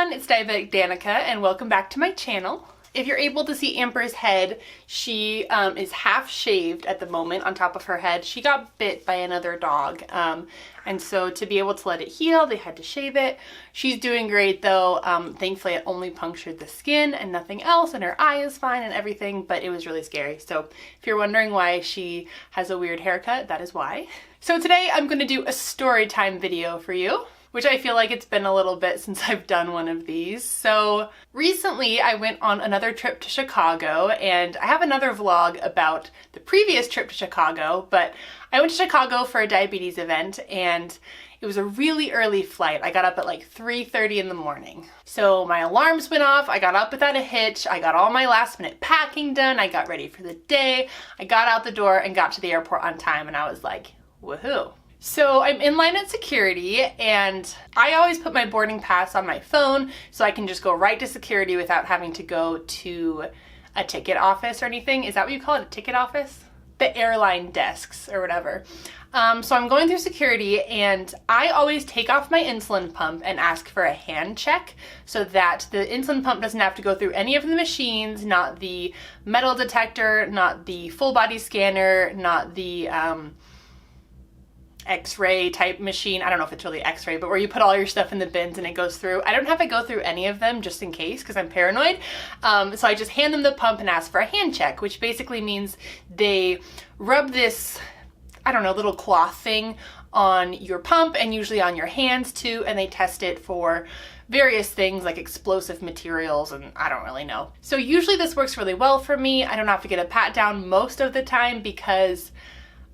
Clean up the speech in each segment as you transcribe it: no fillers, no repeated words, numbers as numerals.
everyone, it's Diabetic Danica and welcome back to my channel. If you're able to see Amber's head, she is half shaved at the moment on top of her head. She got bit by another dog, and so to be able to let it heal, they had to shave it. She's doing great though. Thankfully it only punctured the skin and nothing else, and her eye is fine and everything, but it was really scary. So if you're wondering why she has a weird haircut, that is why. So today I'm going to do a story time video for you, which I feel like it's been a little bit since I've done one of these. So recently I went on another trip to Chicago, and I have another vlog about the previous trip to Chicago, but I went to Chicago for a diabetes event and it was a really early flight. I got up at like 3:30 in the morning. So my alarms went off, I got up without a hitch, I got all my last minute packing done, I got ready for the day, I got out the door and got to the airport on time, and I was like, woohoo. So I'm in line at security, and I always put my boarding pass on my phone so I can just go right to security without having to go to a ticket office or anything. Is that what you call it, a ticket office? The airline desks or whatever. So I'm going through security, and I always take off my insulin pump and ask for a hand check so that the insulin pump doesn't have to go through any of the machines, not the metal detector, not the full body scanner, not the X-ray type machine. I don't know if it's really X-ray, but where you put all your stuff in the bins and it goes through. I don't have to go through any of them just in case because I'm paranoid. So I just hand them the pump and ask for a hand check, which basically means they rub this, I don't know, little cloth thing on your pump and usually on your hands too, and they test it for various things like explosive materials, and I don't really know. So usually this works really well for me. I don't have to get a pat down most of the time because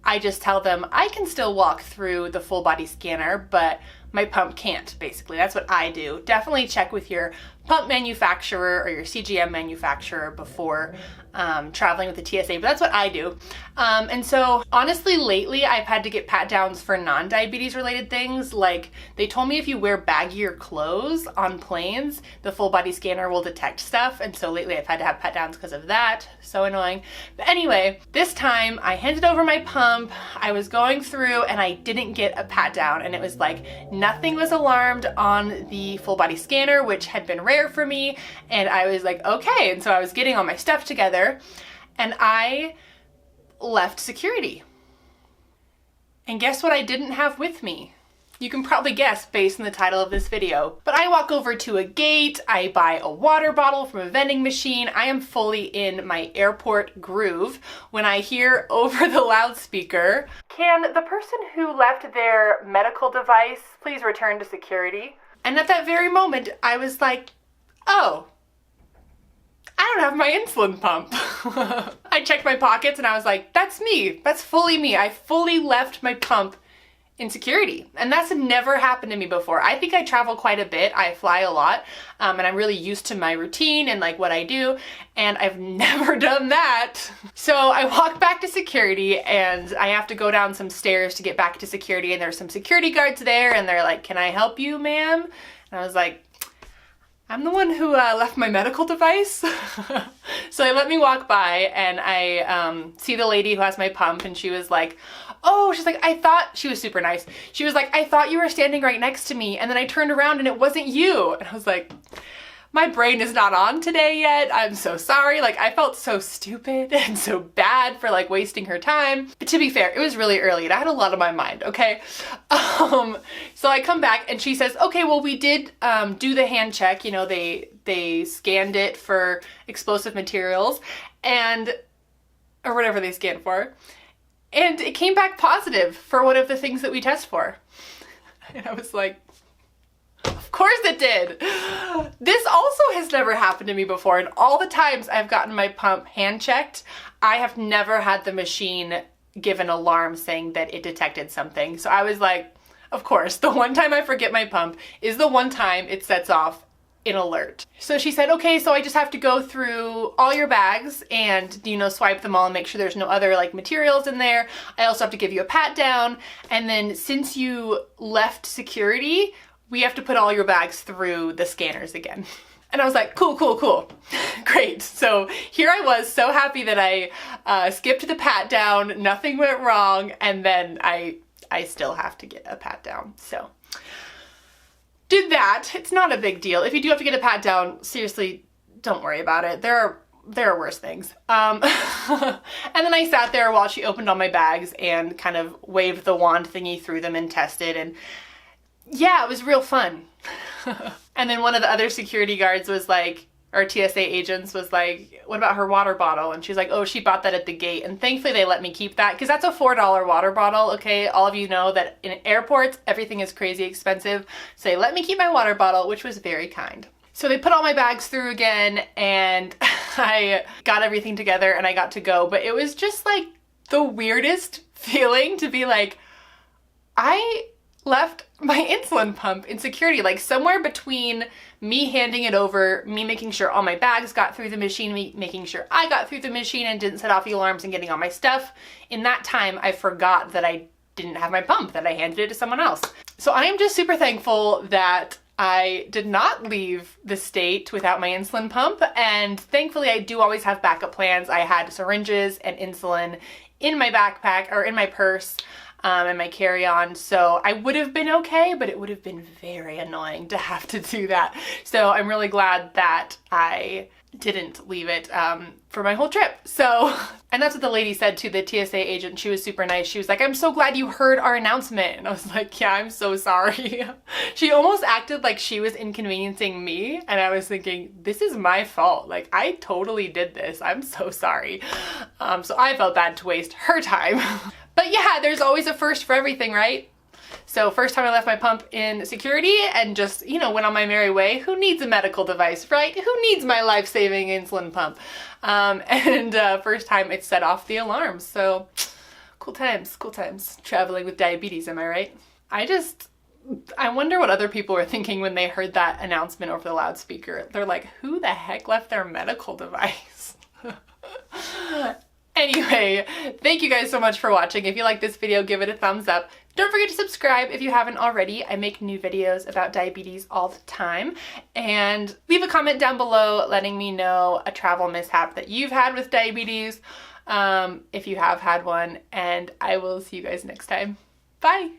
I just tell them I can still walk through the full body scanner, but my pump can't, basically. That's what I do. Definitely check with your pump manufacturer or your CGM manufacturer before traveling with the TSA, but that's what I do. And so honestly, lately I've had to get pat downs for non-diabetes related things. Like they told me if you wear baggier clothes on planes, the full body scanner will detect stuff. And so lately I've had to have pat downs because of that. So annoying. But anyway, this time I handed over my pump, I was going through, and I didn't get a pat down, and it was like nothing was alarmed on the full body scanner, which had been rare for me. And I was like, okay. And so I was getting all my stuff together, and I left security. And guess what I didn't have with me? You can probably guess based on the title of this video. But I walk over to a gate, I buy a water bottle from a vending machine. I am fully in my airport groove when I hear over the loudspeaker, "Can the person who left their medical device please return to security?" And at that very moment, I was like, oh, I don't have my insulin pump. I checked my pockets and I was like, that's me. That's fully me. I fully left my pump in security. And that's never happened to me before. I think I travel quite a bit. I fly a lot, and I'm really used to my routine and like what I do, and I've never done that. So I walk back to security, and I have to go down some stairs to get back to security, and there's some security guards there, and they're like, "Can I help you, ma'am?" And I was like, I'm the one who left my medical device. So they let me walk by, and I see the lady who has my pump, and she was like, oh, she's like, I thought, she was super nice. She was like, I thought you were standing right next to me, and then I turned around and it wasn't you. And I was like, my brain is not on today yet. I'm so sorry. Like, I felt so stupid and so bad for like wasting her time. But to be fair, it was really early and I had a lot on my mind, okay? So I come back and she says, okay, well, we did do the hand check. You know, they scanned it for explosive materials and, or whatever they scanned for. And it came back positive for one of the things that we test for. And I was like, of course it did. This also has never happened to me before, and all the times I've gotten my pump hand checked, I have never had the machine give an alarm saying that it detected something. So I was like, of course, the one time I forget my pump is the one time it sets off an alert. So she said, okay, so I just have to go through all your bags and, you know, swipe them all and make sure there's no other like materials in there. I also have to give you a pat down. And then since you left security, we have to put all your bags through the scanners again. And I was like, cool, cool, cool. Great. So here I was, so happy that I skipped the pat down, nothing went wrong, and then I still have to get a pat down. So did that. It's not a big deal. If you do have to get a pat down, seriously, don't worry about it. There are worse things. And then I sat there while she opened all my bags and kind of waved the wand thingy through them and tested, and yeah, it was real fun. And then one of the other security guards was like, or TSA agents was like, what about her water bottle? And she's like, oh, she bought that at the gate. And thankfully they let me keep that, because that's a $4 water bottle, okay? All of you know that in airports, everything is crazy expensive. So they let me keep my water bottle, which was very kind. So they put all my bags through again, and I got everything together and I got to go. But it was just like the weirdest feeling to be like, I left my insulin pump in security, like somewhere between me handing it over, me making sure all my bags got through the machine, me making sure I got through the machine and didn't set off the alarms, and getting all my stuff. In that time, I forgot that I didn't have my pump, that I handed it to someone else. So I am just super thankful that I did not leave the state without my insulin pump, and thankfully I do always have backup plans. I had syringes and insulin in my backpack, or in my purse, and my carry-on, so I would have been okay, but it would have been very annoying to have to do that. So I'm really glad that I didn't leave it for my whole trip. So, and that's what the lady said to the TSA agent. She was super nice. She was like, I'm so glad you heard our announcement. And I was like, yeah, I'm so sorry. She almost acted like she was inconveniencing me, and I was thinking, this is my fault. Like, I totally did this. I'm so sorry. So I felt bad to waste her time. But yeah, there's always a first for everything, right? So first time I left my pump in security and just, you know, went on my merry way. Who needs a medical device, right? Who needs my life-saving insulin pump? First time it set off the alarms. So cool times, traveling with diabetes, am I right? I wonder what other people were thinking when they heard that announcement over the loudspeaker. They're like, who the heck left their medical device? Anyway, thank you guys so much for watching. If you like this video, give it a thumbs up. Don't forget to subscribe if you haven't already. I make new videos about diabetes all the time. And leave a comment down below letting me know a travel mishap that you've had with diabetes, if you have had one. And I will see you guys next time. Bye!